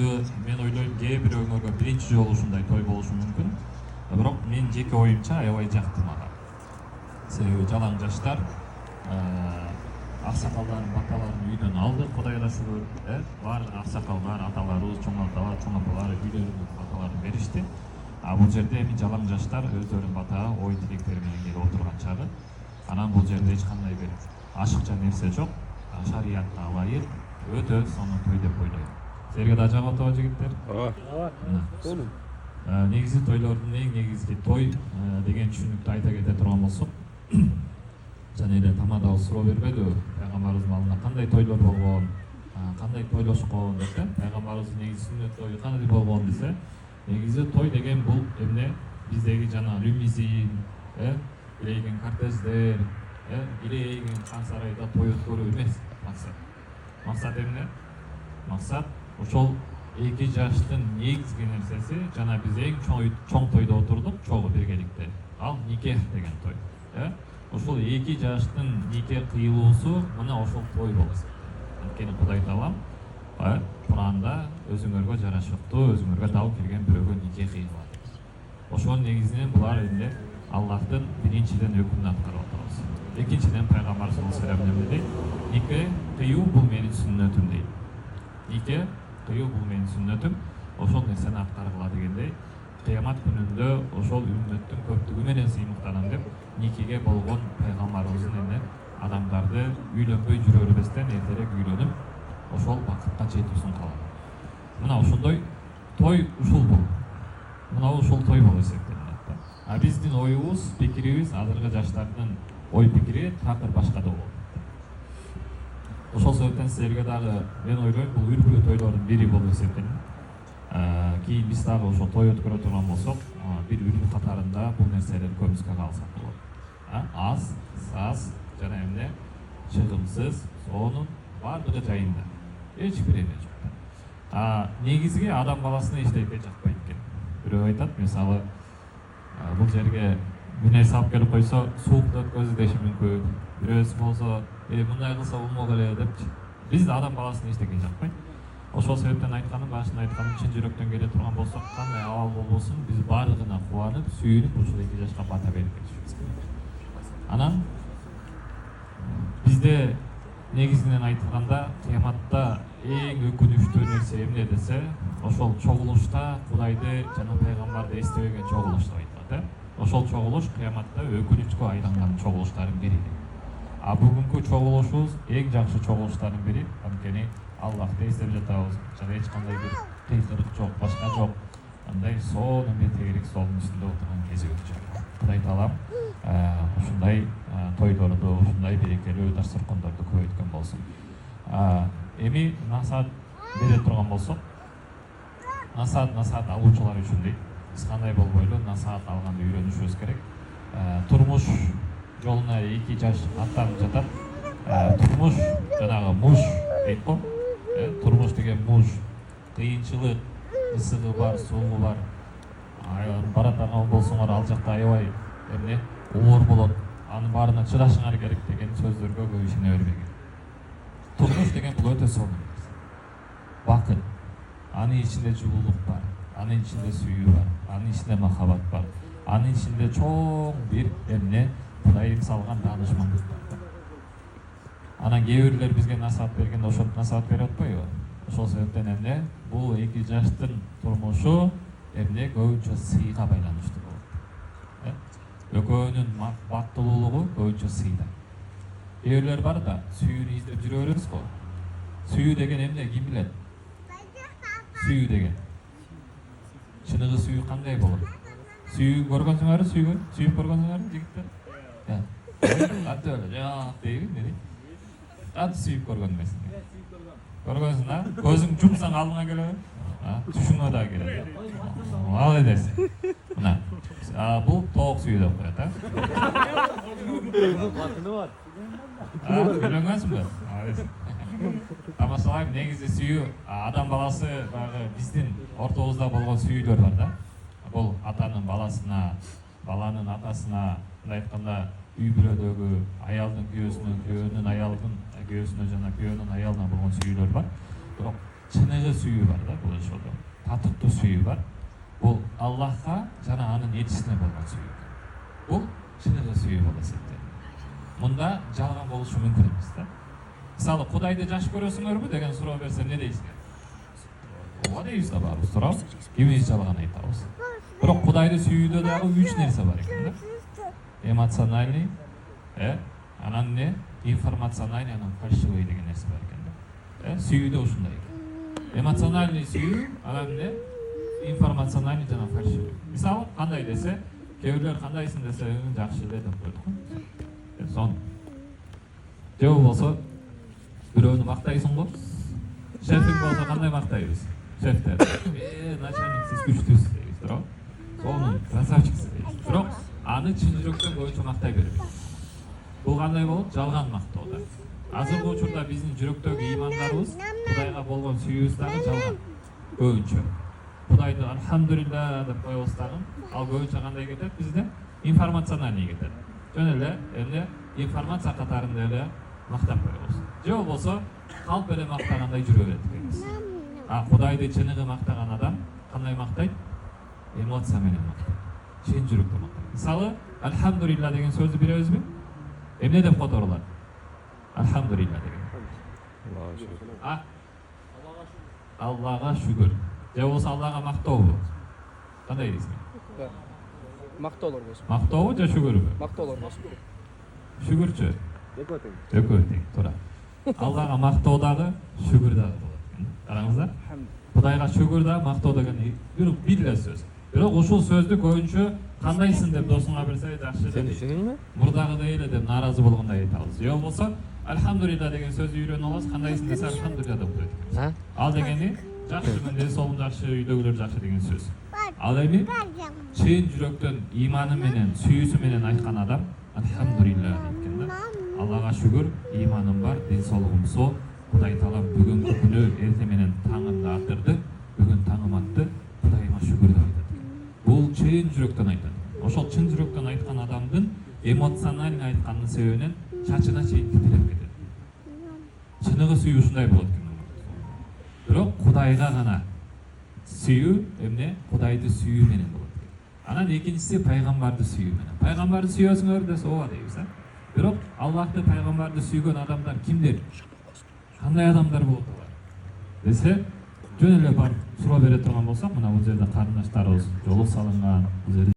үйдө мен ойлойм кээ бирөөлөргө биринчи жолу ушундай той болушу мүмкүн. Бирок мен жеке оюмча аябай жакты мага. Себеби жалаң жаштар аксакалдардын баталарын үйдөн алды, Кудайга шүгүр. Баардык аксакалдар, аталарыбыз, чоң аталар, чоң апалар үйлөрүнүн баталарын беришти. Бул жерде эми жалаң жаштар өздөрүнүн батага ой тилектери менен келип отурган чагы. Анан бул жерде эч кандай бир ашыкча нерсе жок. Шариятка ылайык өтө сонун той деп ойлойм. Силерге да жагат атабы жигиттер? Ооба. Негизи тойлордун эң негизги той деген түшүнүктү айта кете турган болсок, жана эле тамадабыз суроо бербедиби? Пайгамбарыбыздын алдында кандай тойлор болгон, кандай тойлошкон деп, пайгамбарыбыздын негизи сүннөт тою кандай болгон десе, негизи той деген бул эмне биздеги жана лимузин, илейген кортеждер, илейген хан сарайда той өткөрүү эмес максат. Максат эмне? Максат ошол эки жаштын негизги нерсеси, жана биз эң чоң тойдо отурдук, чогуу биргеликте. Ал никех деген той. Ошол эки жаштын нике кыйылуусу мына ошол той болот. Анткени Кудай Таалам Куранда өзүңөргө жарашыктуу, өзүңөргө дал келген бирөөгө нике кыйылат. Ошонун негизинен булар эмне? Аллахтын биринчиден өкүмүн аткарып атабыз. Экинчиден пайгамбар саллаллаху алейхи ва саллям эмне дейт? Нике кыюу бул менин сүннөтүм дейт. Нике кыюу бул менин сүннөтүм, ошол нерсени аткаргыла дегендей, кыямат күнүндө ошол үммөттүн көптүгү менен сыймыктанам деп никеге болгон пайгамбарыбыздын эмне адамдарды үйлөнбөй жүрө бербестен эртерээк үйлөнүп, ошол бакытка жетүүсүн каалайм. Мына ошондой той ушул бул. Мына ушул той болуп эсептелет. Биздин оюбуз, пикирибиз, азыркы жаштардын ой пикири такыр башка да болот. Ошол себептен силерге дагы мен ойлойм, бул үлгүлүү тойлордун бири болуп эсептелет. Кийин биз дагы ошо той өткөрө турган болсок, бир үлгү катарында бул нерселер көбүскө калса болот. Аз, саз жана эмне чыгымсыз, сонун баардыгы жайында. Эч бир эме жок. Негизги адам баласына эчтеке жакпайт экен. Бирөө айтат, мисалы, бул жерге мине салып келип койсо, суук өткөзү деши мүмкүн. Бирөөсү болсо, мындай кылса болмок эле депчи. Бизди адам баласына эчтеке жакпайт. Ошол себептен айтканым, башында айтканым, чын жүрөктөн келе турган болсок, кандай абал болбосун, биз баардыгына кубанып, сүйүнүп, ушул эки жашка бата берип кетишибиз керек. Анан бизде негизинен айтканда, кыяматта эң өкүнүчтүү нерсе эмне десе, ошол чогулушта Кудайды жана пайгамбарды эстебеген чогулуш деп айтылат. Ошол чогулуш кыяматта өкүнүчкө айланган чогулуштардын бири. Бүгүнкү чогулушубуз эң жакшы чогулуштардын бири, анткени Аллахты эстеп жатабыз, жана эч кандай бир кыйкырык жок, башка жок. Андай сонун метегирик столдун үстүндө отурган кезибиз жок. Кудай Таалам ушундай тойлорду, ушундай берекелүү дастаркандарды көбөйткөн болсун. Эми насаат бере турган болсок, насаат алуучулар үчүн дейт. Биз кандай болбойлу насаат алганды үйрөнүшүбүз керек. Турмуш жолуна эки жаш аттанып жатат. Турмуш жанагы муж дейт го. Турмуш деген муж, кыйынчылык, ысыгы бар, суугу бар. Бара турган болсоңор, ал жакта аябай эмне оор болот. Анын баарына чыдашыңар керек деген сөздөргө көп ишене бербеген. Турмуш деген бул өтө сонун нерсе. Бакыт. Анын ичинде жылуулук бар, анын ичинде сүйүү бар, анын ичинде махаббат бар, анын ичинде чоң бир эмне Кудайдын салган даанышмандык бар. Анан кээ бирлер бизге насаат бергенде ошентип насаат берип атпайбы? Ошол себептен эмне бул эки жаштын турмушу эмне көбүнчө сыйга байланыштуу болот. Экөөнүн бактылуулугу көбүнчө сыйда. Кээ бирлер бар да, сүйүүнү издеп жүрө беребиз го. Сүйүү деген эмне, ким билет? Сүйүү деген. Чыныгы сүйүү кандай болот? Сүйүү көргөнсүңөр, сүйүп көргөнсүңөр жигиттер? Катты эле, жак дейби, эмне? Катты сүйүп көргөн эмесиң. Көргөнсүң, көзүң жумсаң алдыңа келеби? Түшүңө да келет. Ал эдесиң. Мына. Бул тоок сүйүү деп коет, Батыны бар. Үйлөнгөнсүңбү? Тамашалайм, негизи сүйүү адам баласы баягы биздин ортобузда болгон сүйүүлөр бар да. Бул атанын баласына, баланын атасына, мындай айтканда үй бүлөдөгү аялдын күйөөсүнө, күйөөнүн аялдын күйөөсүнө жана күйөөнүн аялына болгон сүйүүлөр бар. Бирок чыныгы сүйүү бар да бул ошодо. Татыктуу сүйүү бар. Бул Аллахка жана анын элчисине болгон сүйүү. Бул чыныгы сүйүү болот эсептелет. Мында жалган болушу мүмкүн эмес да. Мисалы, Кудайды жакшы көрөсүңөрбү деген суроо берсем не дейсиңер? Ооба дейбиз да баарыбыз, туурабы? Кимибиз жалган айтабыз. Бирок Кудайды сүйүүдө дагы 3 нерсе бар экен да. Эмоциональный, анан не? Информациональный, анан фальшивый деген нерсе бар экен да. Сүйүүдө ушундай экен. Эмоциональный сүйүү, анан не? Информациональный жана фальшивый. Мисалы, кандай десе, кээ бирлер кандайсың десе, жакшы эле деп коет го. Сон. Же болбосо бирөөнү мактайсың го. Шефиң болсо кандай мактайбыз? Шефтер. Начальник, сиз күчтүүсүз дейбиз, туурабы? Сонун красавчиксиз дейбиз. Бирок аны чын жүрөктөн көбүнчө мактай бербейбиз. Бул кандай болот? Жалган мактоо да. Азыркы учурда биздин жүрөктөгү ыймандарыбыз, Кудайга болгон сүйүүбүз дагы жалган. Көбүнчө. Кудайды альхамдулилла деп коебуз дагы, ал көбүнчө кандай кетет бизде? Информациональный кетет. Жөн эле эмне информация катарында эле мактап коебуз. Же болбосо калп эле мактагандай жүрө берет экенбиз. Кудайды чыныгы мактаган адам кандай мактайт? Эмоция менен мактайт. Чын жүрөктөн мактайт. Мисалы, альхамдулилла деген сөздү билебизби? Эмне деп которулат? Альхамдулилла деген. Аллага шүгүр. Же болбосо Аллага мактообу? Кандай дейсиң? Мактоолор болсун. Мактообу же шүгүрбү? Мактоолор болсун. Шүгүрчү. Экөө тең, туура. Аллага мактоо дагы, шүгүр дагы болот. Караңыз да? Кудайга шүгүр да, мактоо деген бир эле сөз. Бирок ушул сөздү көбүнчө кандайсың деп досуңа берсе жакшы Сен деп. түшүндүңбү? Мурдагыдай эле деп нааразы болгондой айтабыз. Же болбосо альхамдулилла деген сөздү үйрөнүп алабыз, кандайсың десе альхамдулилла деп коет. Ал дегени жакшымын, ден соолугум жакшы, үйдөгүлөр жакшы деген сөз. Ал эми чын жүрөктөн иманы менен, сүйүүсү менен айткан адам альхамдулилла дейт экен да. Аллага шүгүр, иманым бар, ден соолугум со. Кудай таалам бүгүнкү күнү эрте менен таңымды атырды, бүгүн таңым атты, Кудайыма шүгүр деп айтат. Бул чын жүрөктөн айтат. Ошол чын жүрөктөн айткан адамдын эмоциональный айткандын себебинен чачына чейин титиреп кетет. Чыныгы сүйүү ушундай болот экен. Бирок Кудайга гана сүйүү эмне? Кудайды сүйүү менен болот экен. Анан экинчиси пайгамбарды сүйүү менен. Пайгамбарды сүйөсүңөр десе ооба дейбиз, Бирок Аллахты, пайгамбарды сүйгөн адамдар кимдер? Кандай адамдар болот алар? Десе, жөн эле барып суроо бере турган болсак, мына бул жерде карындаштарыбыз жолу салынган, бул жерде